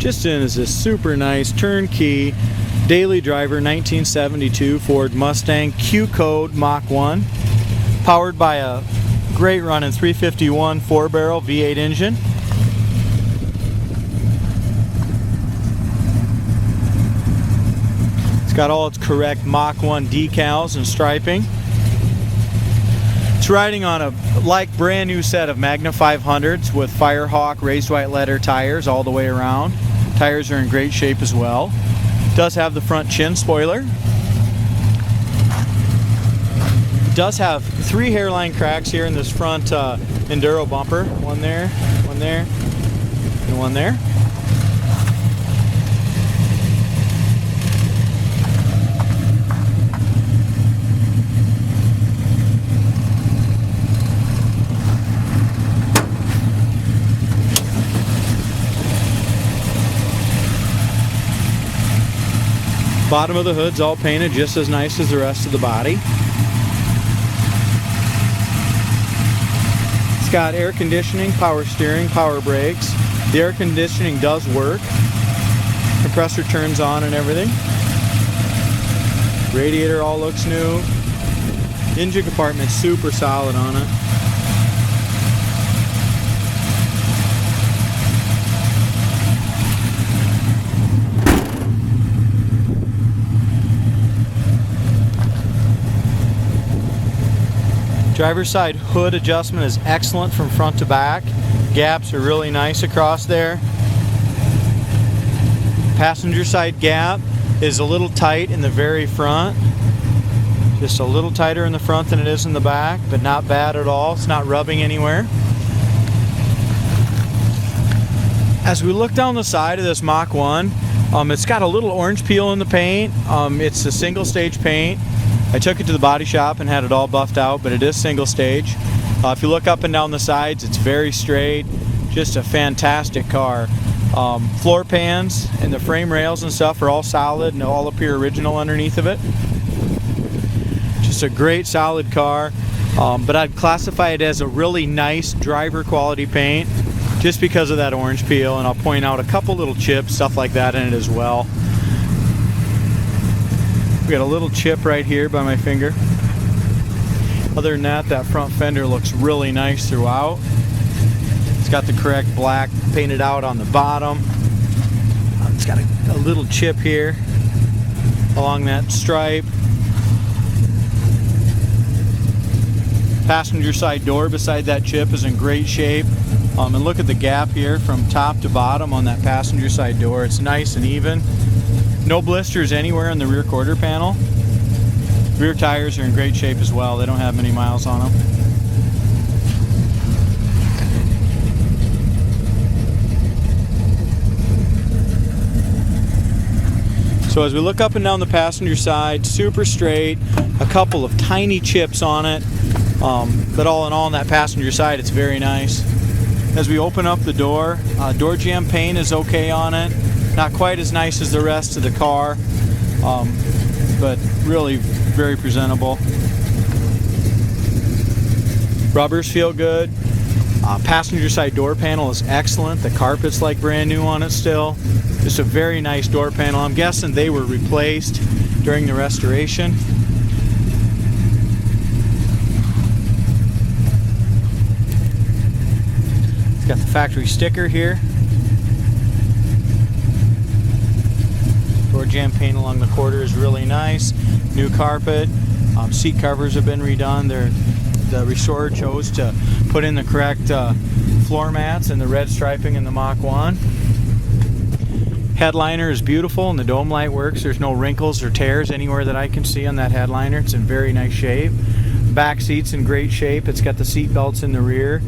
Just in is this super nice turnkey daily driver 1972 Ford Mustang Q Code Mach 1, powered by a great running 351 4-barrel V8 engine. It's got all its correct Mach 1 decals and striping. It's riding on a brand new set of Magna 500s with Firehawk raised white leather tires all the way around. Tires are in great shape as well. It does have the front chin spoiler. It does have 3 hairline cracks here in this front Enduro bumper. One there, and one there. Bottom of the hood's all painted just as nice as the rest of the body. It's got air conditioning, power steering, power brakes. The air conditioning does work. Compressor turns on and everything. Radiator all looks new. Engine compartment's super solid on it. Driver's side hood adjustment is excellent from front to back. Gaps are really nice across there. Passenger side gap is a little tight in the very front. Just a little tighter in the front than it is in the back, but not bad at all. It's not rubbing anywhere. As we look down the side of this Mach 1, it's got a little orange peel in the paint. It's a single stage paint. I took it to the body shop and had it all buffed out, but it is single stage. If you look up and down the sides, it's very straight. Just a fantastic car. Floor pans and the frame rails and stuff are all solid and all appear original underneath of it. Just a great solid car, but I'd classify it as a really nice driver quality paint just because of that orange peel, and I'll point out a couple little chips, stuff like that in it as well. We got a little chip right here by my finger. Other than that, that front fender looks really nice throughout. It's got the correct black painted out on the bottom. It's got a little chip here along that stripe. Passenger side door beside that chip is in great shape. And look at the gap here from top to bottom on that passenger side door. It's nice and even. No blisters anywhere in the rear quarter panel. Rear tires are in great shape as well. They don't have many miles on them. So as we look up and down the passenger side, super straight, a couple of tiny chips on it, but all in all on that passenger side it's very nice. As we open up the door jamb paint is okay on it. Not quite as nice as the rest of the car, but really very presentable. Rubbers feel good. Passenger side door panel is excellent. The carpet's like brand new on it still. Just a very nice door panel. I'm guessing they were replaced during the restoration. It's got the factory sticker here. Door jamb paint along the quarter is really nice. New carpet. Seat covers have been redone. The restorer chose to put in the correct floor mats and the red striping in the Mach 1. Headliner is beautiful and the dome light works. There's no wrinkles or tears anywhere that I can see on that headliner. It's in very nice shape. Back seat's in great shape. It's got the seat belts in the rear.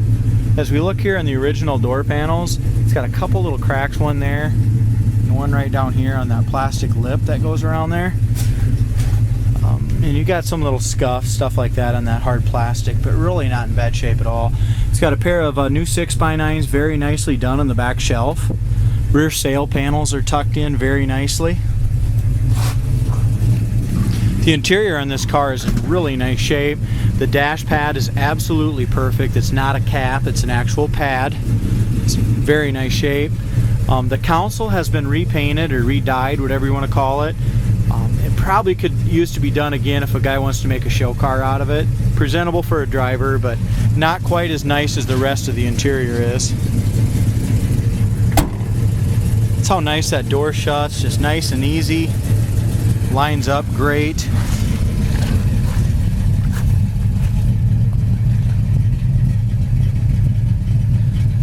As we look here on the original door panels, it's got a couple little cracks, one there, one right down here on that plastic lip that goes around there. And you got some little scuffs, stuff like that on that hard plastic, but really not in bad shape at all. It's got a pair of new 6x9s, very nicely done on the back shelf. Rear sail panels are tucked in very nicely. The interior on this car is in really nice shape. The dash pad is absolutely perfect. It's not a cap, it's an actual pad. It's in very nice shape. The console has been repainted or re-dyed, whatever you want to call it. It probably could use to be done again if a guy wants to make a show car out of it. Presentable for a driver, but not quite as nice as the rest of the interior is. That's how nice that door shuts, just nice and easy. Lines up great.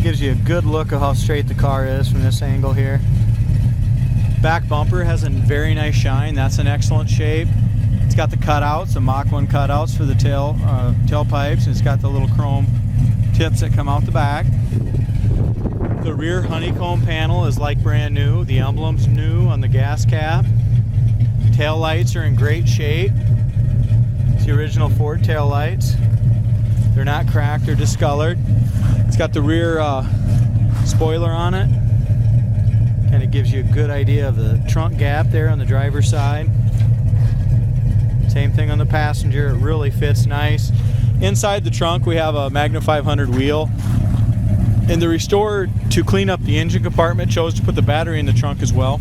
Gives you a good look of how straight the car is from this angle here. Back bumper has a very nice shine. That's an excellent shape. It's got the cutouts, the Mach 1 cutouts for the tailpipes, and it's got the little chrome tips that come out the back. The rear honeycomb panel is like brand new. The emblem's new on the gas cap. Tail lights are in great shape. It's the original Ford tail lights. They're not cracked or discolored. It's got the rear spoiler on it. Kind of gives you a good idea of the trunk gap there on the driver's side. Same thing on the passenger. It really fits nice. Inside the trunk we have a Magna 500 wheel. And the restorer, to clean up the engine compartment, chose to put the battery in the trunk as well.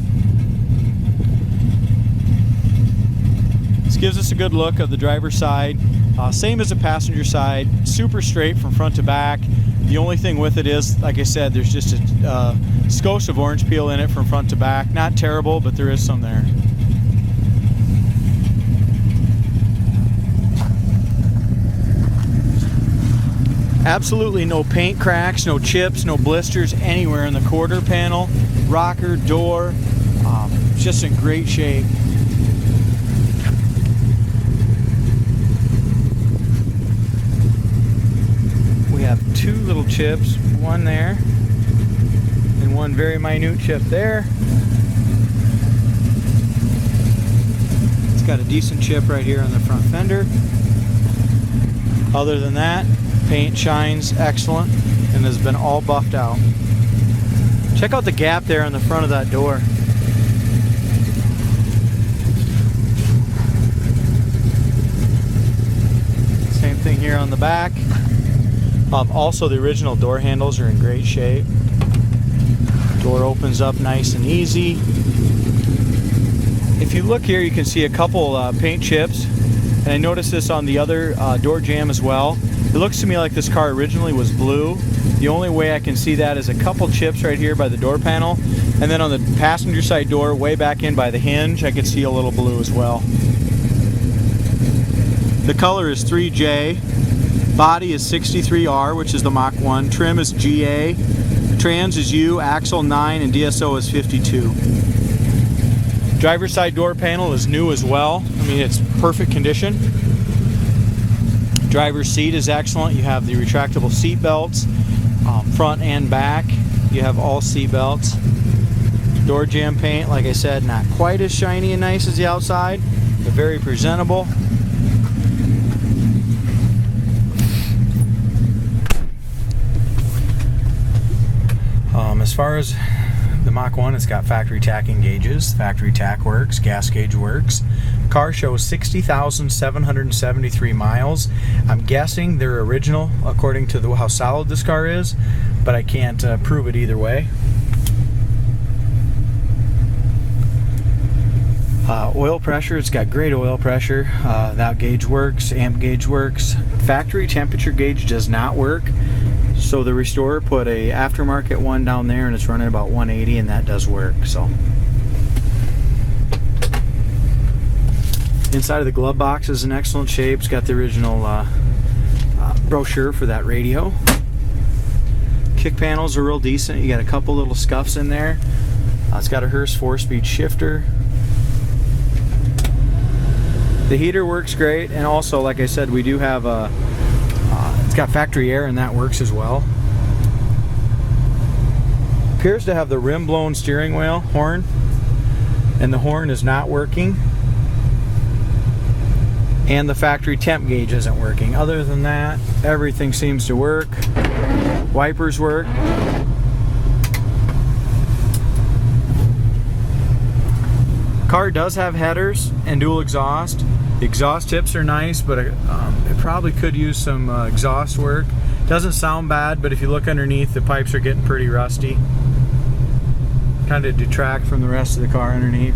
This gives us a good look of the driver's side. Same as the passenger side. Super straight from front to back. The only thing with it is, like I said, there's just a skosh of orange peel in it from front to back. Not terrible, but there is some there. Absolutely no paint cracks, no chips, no blisters anywhere in the quarter panel, rocker, door. Just in great shape. We have two little chips, one there and one very minute chip there. It's got a decent chip right here on the front fender. Other than that, paint shines excellent and has been all buffed out. Check out the gap there on the front of that door. Same thing here on the back. Also, the original door handles are in great shape. Door opens up nice and easy. If you look here, you can see a couple paint chips, and I noticed this on the other door jamb as well. It looks to me like this car originally was blue. The only way I can see that is a couple chips right here by the door panel, and then on the passenger side door, way back in by the hinge, I can see a little blue as well. The color is 3J. Body is 63R, which is the Mach 1. Trim is GA. Trans is U, axle 9, and DSO is 52. Driver's side door panel is new as well. I mean, it's perfect condition. Driver's seat is excellent. You have the retractable seat belts, front and back. You have all seat belts. Door jamb paint, like I said, not quite as shiny and nice as the outside, but very presentable. As far as the Mach 1, it's got factory tacking gauges. Factory tack works, gas gauge works. Car shows 60,773 miles. I'm guessing they're original according to how solid this car is, but I can't prove it either way. Oil pressure, it's got great oil pressure. That gauge works, amp gauge works. Factory temperature gauge does not work. So the restorer put a aftermarket one down there, and it's running about 180, and that does work. So inside of the glove box is in excellent shape. It's got the original brochure for that radio. Kick panels are real decent. You got a couple little scuffs in there. It's got a Hurst 4-speed shifter. The heater works great, and also, like I said, we do have a it's got factory air, and that works as well. Appears to have the rim blown steering wheel horn, and the horn is not working, and the factory temp gauge isn't working. Other than that, everything seems to work. Wipers work. Car does have headers and dual exhaust. The exhaust tips are nice, but it probably could use some exhaust work. Doesn't sound bad, but if you look underneath, the pipes are getting pretty rusty. kind of detract from the rest of the car underneath.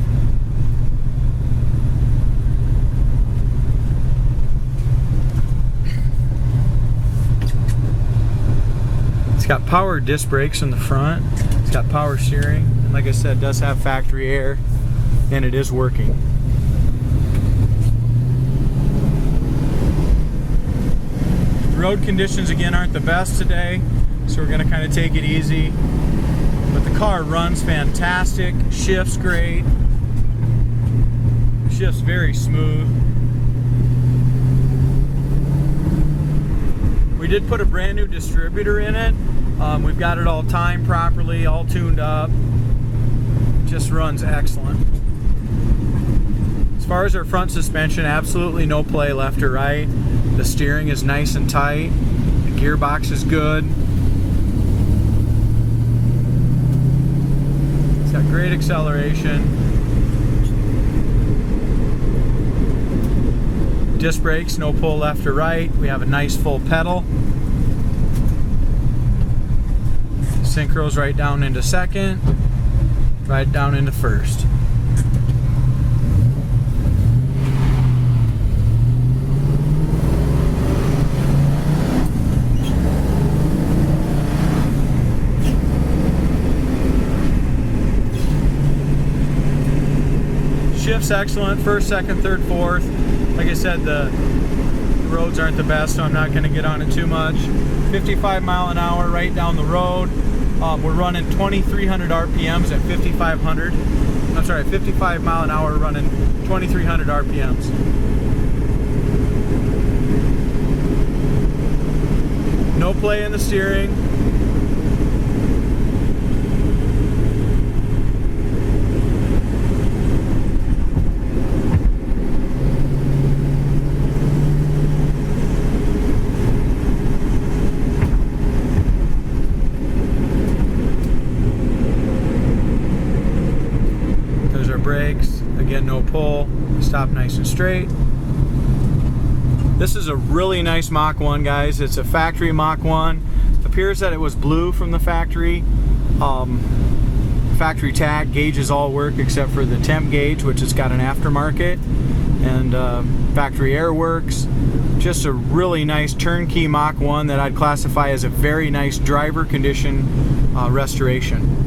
It's got power disc brakes in the front. It's got power steering. And like I said, it does have factory air, and it is working. The road conditions again aren't the best today, so we're going to kind of take it easy. But the car runs fantastic, shifts great, shifts very smooth. We did put a brand new distributor in it. We've got it all timed properly, all tuned up. Just runs excellent. As far as our front suspension, absolutely no play left or right. The steering is nice and tight. The gearbox is good. It's got great acceleration. Disc brakes, no pull left or right. We have a nice full pedal. Synchros right down into second, right down into first. Shift's excellent, first, second, third, fourth. Like I said, the roads aren't the best, so I'm not going to get on it too much. 55 mile an hour right down the road. We're running 2,300 RPMs at 5,500. I'm sorry, 55 mile an hour running 2,300 RPMs. No play in the steering. Brakes, again no pull, stop nice and straight. This is a really nice Mach 1, guys. It's a factory Mach 1. Appears that it was blue from the factory. Factory tag gauges all work except for the temp gauge, which has got an aftermarket, and factory air works. Just a really nice turnkey Mach 1 that I'd classify as a very nice driver condition restoration.